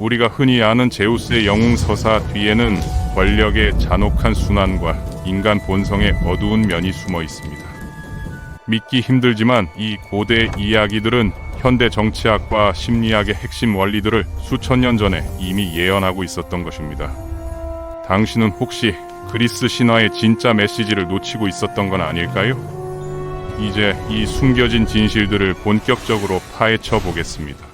우리가 흔히 아는 제우스의 영웅 서사 뒤에는 권력의 잔혹한 순환과 인간 본성의 어두운 면이 숨어 있습니다. 믿기 힘들지만 이 고대 이야기들은 현대 정치학과 심리학의 핵심 원리들을 수천 년 전에 이미 예언하고 있었던 것입니다. 당신은 혹시 그리스 신화의 진짜 메시지를 놓치고 있었던 건 아닐까요? 이제 이 숨겨진 진실들을 본격적으로 파헤쳐 보겠습니다.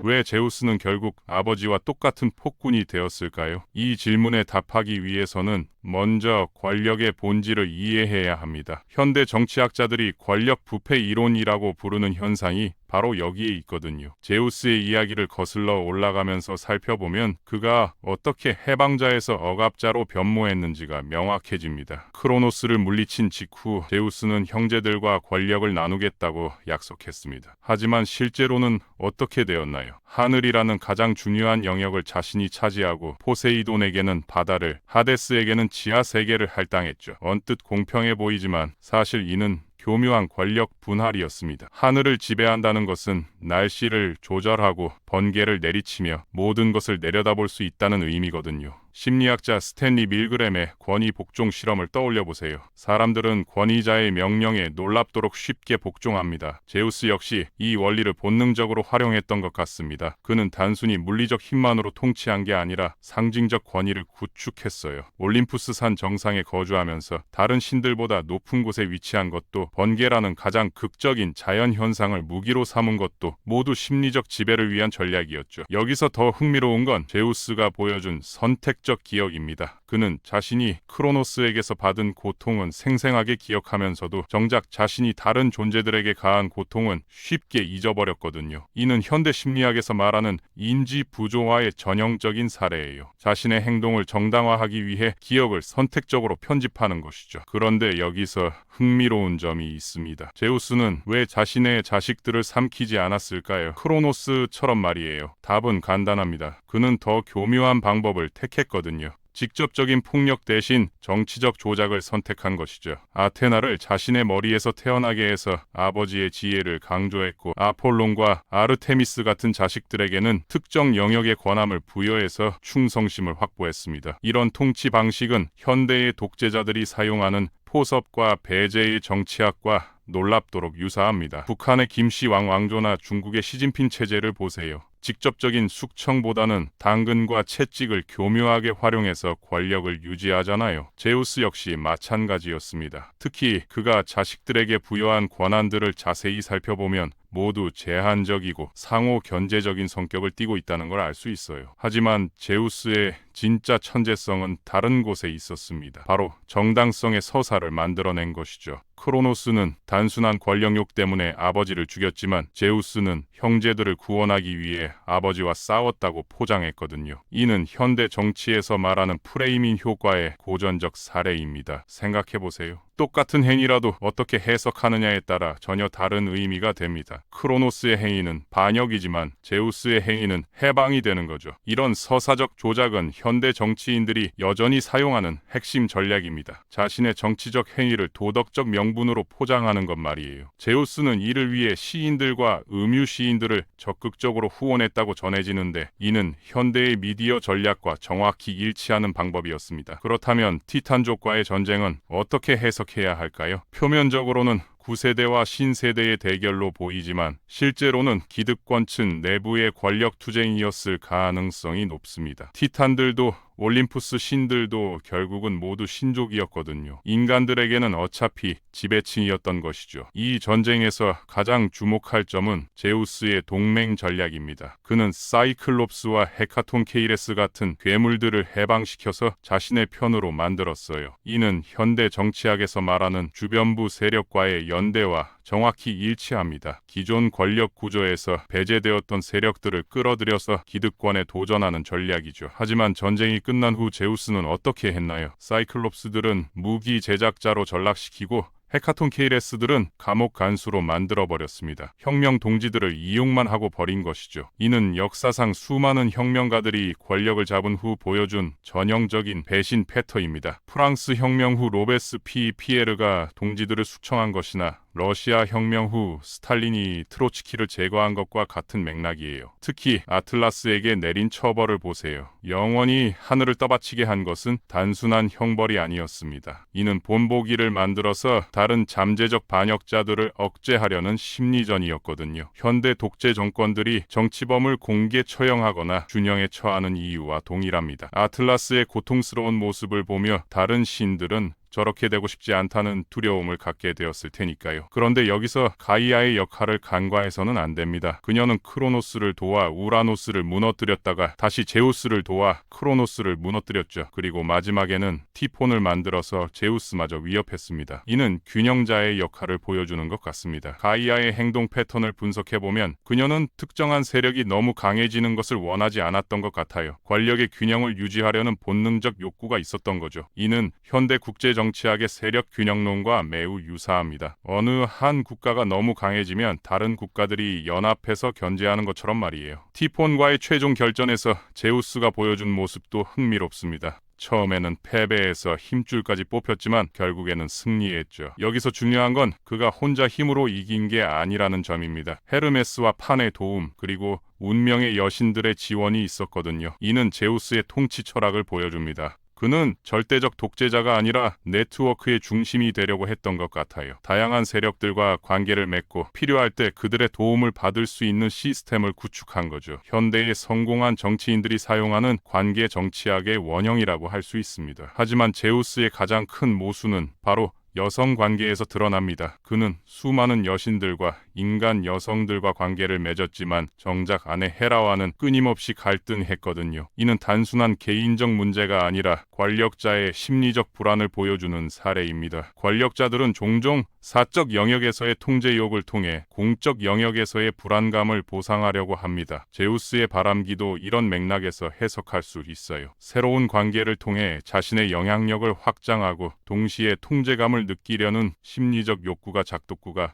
왜 제우스는 결국 아버지와 똑같은 폭군이 되었을까요? 이 질문에 답하기 위해서는 먼저 권력의 본질을 이해해야 합니다. 현대 정치학자들이 권력 부패 이론이라고 부르는 현상이 바로 여기에 있거든요. 제우스의 이야기를 거슬러 올라가면서 살펴보면 그가 어떻게 해방자에서 억압자로 변모했는지가 명확해집니다. 크로노스를 물리친 직후 제우스는 형제들과 권력을 나누겠다고 약속했습니다. 하지만 실제로는 어떻게 되었나요? 하늘이라는 가장 중요한 영역을 자신이 차지하고 포세이돈에게는 바다를, 하데스에게는 지하 세계를 할당했죠. 언뜻 공평해 보이지만 사실 이는 교묘한 권력 분할이었습니다. 하늘을 지배한다는 것은 날씨를 조절하고 번개를 내리치며 모든 것을 내려다볼 수 있다는 의미거든요. 심리학자 스탠리 밀그램의 권위 복종 실험을 떠올려 보세요. 사람들은 권위자의 명령에 놀랍도록 쉽게 복종합니다. 제우스 역시 이 원리를 본능적으로 활용했던 것 같습니다. 그는 단순히 물리적 힘만으로 통치한 게 아니라 상징적 권위를 구축했어요. 올림푸스 산 정상에 거주하면서 다른 신들보다 높은 곳에 위치한 것도, 번개라는 가장 극적인 자연 현상을 무기로 삼은 것도 모두 심리적 지배를 위한 전략이었죠. 여기서 더 흥미로운 건 제우스가 보여준 선택적 기억입니다. 그는 자신이 크로노스에게서 받은 고통은 생생하게 기억하면서도 정작 자신이 다른 존재들에게 가한 고통은 쉽게 잊어버렸거든요. 이는 현대 심리학에서 말하는 인지 부조화의 전형적인 사례예요. 자신의 행동을 정당화하기 위해 기억을 선택적으로 편집하는 것이죠. 그런데 여기서 흥미로운 점이 있습니다. 제우스는 왜 자신의 자식들을 삼키지 않았을까요? 크로노스처럼 말이에요. 답은 간단합니다. 그는 더 교묘한 방법을 택했거든요. 직접적인 폭력 대신 정치적 조작을 선택한 것이죠. 아테나를 자신의 머리에서 태어나게 해서 아버지의 지혜를 강조했고, 아폴론과 아르테미스 같은 자식들에게는 특정 영역의 권함을 부여해서 충성심을 확보했습니다. 이런 통치 방식은 현대의 독재자들이 사용하는 포섭과 배제의 정치학과 놀랍도록 유사합니다. 북한의 김씨왕 왕조나 중국의 시진핑 체제를 보세요. 직접적인 숙청보다는 당근과 채찍을 교묘하게 활용해서 권력을 유지하잖아요. 제우스 역시 마찬가지였습니다. 특히 그가 자식들에게 부여한 권한들을 자세히 살펴보면 모두 제한적이고 상호 견제적인 성격을 띠고 있다는 걸 알 수 있어요. 하지만 제우스의 진짜 천재성은 다른 곳에 있었습니다. 바로 정당성의 서사를 만들어낸 것이죠. 크로노스는 단순한 권력욕 때문에 아버지를 죽였지만 제우스는 형제들을 구원하기 위해 아버지와 싸웠다고 포장했거든요. 이는 현대 정치에서 말하는 프레이밍 효과의 고전적 사례입니다. 생각해보세요. 똑같은 행위라도 어떻게 해석하느냐에 따라 전혀 다른 의미가 됩니다. 크로노스의 행위는 반역이지만 제우스의 행위는 해방이 되는 거죠. 이런 서사적 조작은 현대 정치인들이 여전히 사용하는 핵심 전략입니다. 자신의 정치적 행위를 도덕적 명분으로 포장하는 것 말이에요. 제우스는 이를 위해 시인들과 음유 시인들을 적극적으로 후원했다고 전해지는데 이는 현대의 미디어 전략과 정확히 일치하는 방법이었습니다. 그렇다면 티탄족과의 전쟁은 어떻게 해석해야 할까요? 표면적으로는 구세대와 신세대의 대결로 보이지만 실제로는 기득권층 내부의 권력 투쟁이었을 가능성이 높습니다. 티탄들도 올림푸스 신들도 결국은 모두 신족이었거든요. 인간들에게는 어차피 지배층이었던 것이죠. 이 전쟁에서 가장 주목할 점은 제우스의 동맹 전략입니다. 그는 사이클롭스와 헤카톤케이레스 같은 괴물들을 해방시켜서 자신의 편으로 만들었어요. 이는 현대 정치학에서 말하는 주변부 세력과의 연대와 정확히 일치합니다. 기존 권력 구조에서 배제되었던 세력들을 끌어들여서 기득권에 도전하는 전략이죠. 하지만 전쟁이 끝난 후 제우스는 어떻게 했나요? 사이클롭스들은 무기 제작자로 전락시키고 헤카톤케이레스들은 감옥 간수로 만들어버렸습니다. 혁명 동지들을 이용만 하고 버린 것이죠. 이는 역사상 수많은 혁명가들이 권력을 잡은 후 보여준 전형적인 배신 패턴입니다. 프랑스 혁명 후 로베스피에르가 동지들을 숙청한 것이나 러시아 혁명 후 스탈린이 트로츠키를 제거한 것과 같은 맥락이에요. 특히 아틀라스에게 내린 처벌을 보세요. 영원히 하늘을 떠받치게 한 것은 단순한 형벌이 아니었습니다. 이는 본보기를 만들어서 다른 잠재적 반역자들을 억제하려는 심리전이었거든요. 현대 독재 정권들이 정치범을 공개 처형하거나 준형에 처하는 이유와 동일합니다. 아틀라스의 고통스러운 모습을 보며 다른 신들은 저렇게 되고 싶지 않다는 두려움을 갖게 되었을 테니까요. 그런데 여기서 가이아의 역할을 간과해서는 안 됩니다. 그녀는 크로노스를 도와 우라노스를 무너뜨렸다가 다시 제우스를 도와 크로노스를 무너뜨렸죠. 그리고 마지막에는 티폰을 만들어서 제우스마저 위협했습니다. 이는 균형자의 역할을 보여주는 것 같습니다. 가이아의 행동 패턴을 분석해보면 그녀는 특정한 세력이 너무 강해지는 것을 원하지 않았던 것 같아요. 권력의 균형을 유지하려는 본능적 욕구가 있었던 거죠. 이는 현대 국제 정치학의 세력 균형론과 매우 유사합니다. 어느 한 국가가 너무 강해지면 다른 국가들이 연합해서 견제하는 것처럼 말이에요. 티폰과의 최종 결전에서 제우스가 보여준 모습도 흥미롭습니다. 처음에는 패배해서 힘줄까지 뽑혔지만 결국에는 승리했죠. 여기서 중요한 건 그가 혼자 힘으로 이긴 게 아니라는 점입니다. 헤르메스와 판의 도움 그리고 운명의 여신들의 지원이 있었거든요. 이는 제우스의 통치 철학을 보여줍니다. 그는 절대적 독재자가 아니라 네트워크의 중심이 되려고 했던 것 같아요. 다양한 세력들과 관계를 맺고 필요할 때 그들의 도움을 받을 수 있는 시스템을 구축한 거죠. 현대의 성공한 정치인들이 사용하는 관계 정치학의 원형이라고 할 수 있습니다. 하지만 제우스의 가장 큰 모순은 바로 여성 관계에서 드러납니다. 그는 수많은 여신들과 인간 여성들과 관계를 맺었지만 정작 아내 헤라와는 끊임없이 갈등했거든요. 이는 단순한 개인적 문제가 아니라 권력자의 심리적 불안을 보여주는 사례입니다. 권력자들은 종종 사적 영역에서의 통제욕을 통해 공적 영역에서의 불안감을 보상하려고 합니다. 제우스의 바람기도 이런 맥락에서 해석할 수 있어요. 새로운 관계를 통해 자신의 영향력을 확장하고 동시에 통제감을 느끼려는 심리적 욕구가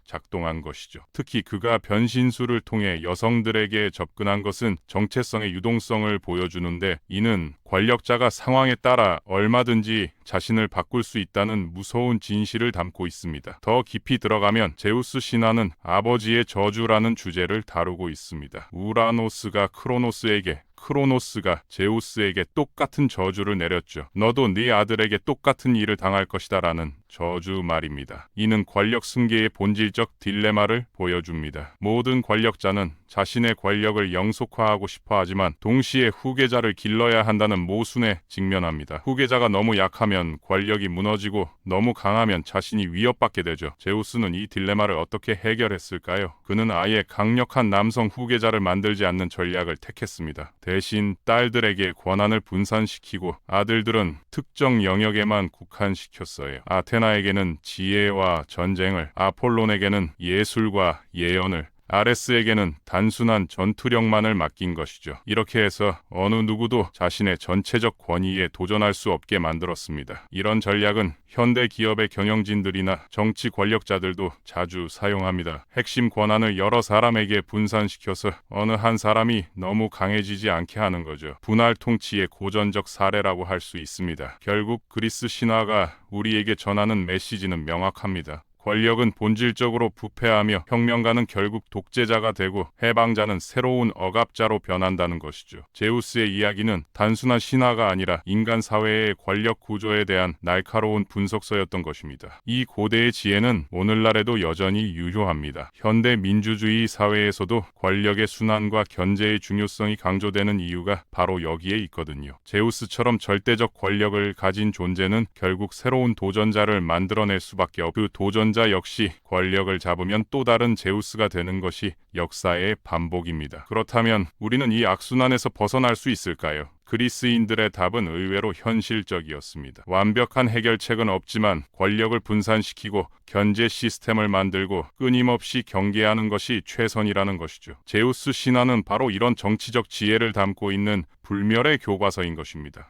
작동한 것이죠. 특히 그가 변신술을 통해 여성들에게 접근한 것은 정체성의 유동성을 보여주는데 이는 권력자가 상황에 따라 얼마든지 자신을 바꿀 수 있다는 무서운 진실을 담고 있습니다. 더 깊이 들어가면 제우스 신화는 아버지의 저주라는 주제를 다루고 있습니다. 우라노스가 크로노스에게 크로노스가 제우스에게 똑같은 저주를 내렸죠. 너도 네 아들에게 똑같은 일을 당할 것이다 라는 저주 말입니다. 이는 권력 승계의 본질적 딜레마를 보여줍니다. 모든 권력자는 자신의 권력을 영속화하고 싶어 하지만 동시에 후계자를 길러야 한다는 모순에 직면합니다. 후계자가 너무 약하면 권력이 무너지고 너무 강하면 자신이 위협받게 되죠. 제우스는 이 딜레마를 어떻게 해결했을까요? 그는 아예 강력한 남성 후계자를 만들지 않는 전략을 택했습니다. 대신 딸들에게 권한을 분산시키고 아들들은 특정 영역에만 국한시켰어요. 아테나에게는 지혜와 전쟁을, 아폴론에게는 예술과 예언을, 아레스에게는 단순한 전투력만을 맡긴 것이죠. 이렇게 해서 어느 누구도 자신의 전체적 권위에 도전할 수 없게 만들었습니다. 이런 전략은 현대 기업의 경영진들이나 정치 권력자들도 자주 사용합니다. 핵심 권한을 여러 사람에게 분산시켜서 어느 한 사람이 너무 강해지지 않게 하는 거죠. 분할 통치의 고전적 사례라고 할 수 있습니다. 결국 그리스 신화가 우리에게 전하는 메시지는 명확합니다. 권력은 본질적으로 부패하며 혁명가는 결국 독재자가 되고 해방자는 새로운 억압자로 변한다는 것이죠. 제우스의 이야기는 단순한 신화가 아니라 인간 사회의 권력 구조에 대한 날카로운 분석서였던 것입니다. 이 고대의 지혜는 오늘날에도 여전히 유효합니다. 현대 민주주의 사회에서도 권력의 순환과 견제의 중요성이 강조되는 이유가 바로 여기에 있거든요. 제우스처럼 절대적 권력을 가진 존재는 결국 새로운 도전자를 만들어낼 수밖에 없고 그 도전자 역시 권력을 잡으면 또 다른 제우스가 되는 것이 역사의 반복입니다. 그렇다면 우리는 이 악순환에서 벗어날 수 있을까요? 그리스인들의 답은 의외로 현실적이었습니다. 완벽한 해결책은 없지만 권력을 분산시키고 견제 시스템을 만들고 끊임없이 경계하는 것이 최선이라는 것이죠. 제우스 신화는 바로 이런 정치적 지혜를 담고 있는 불멸의 교과서인 것입니다.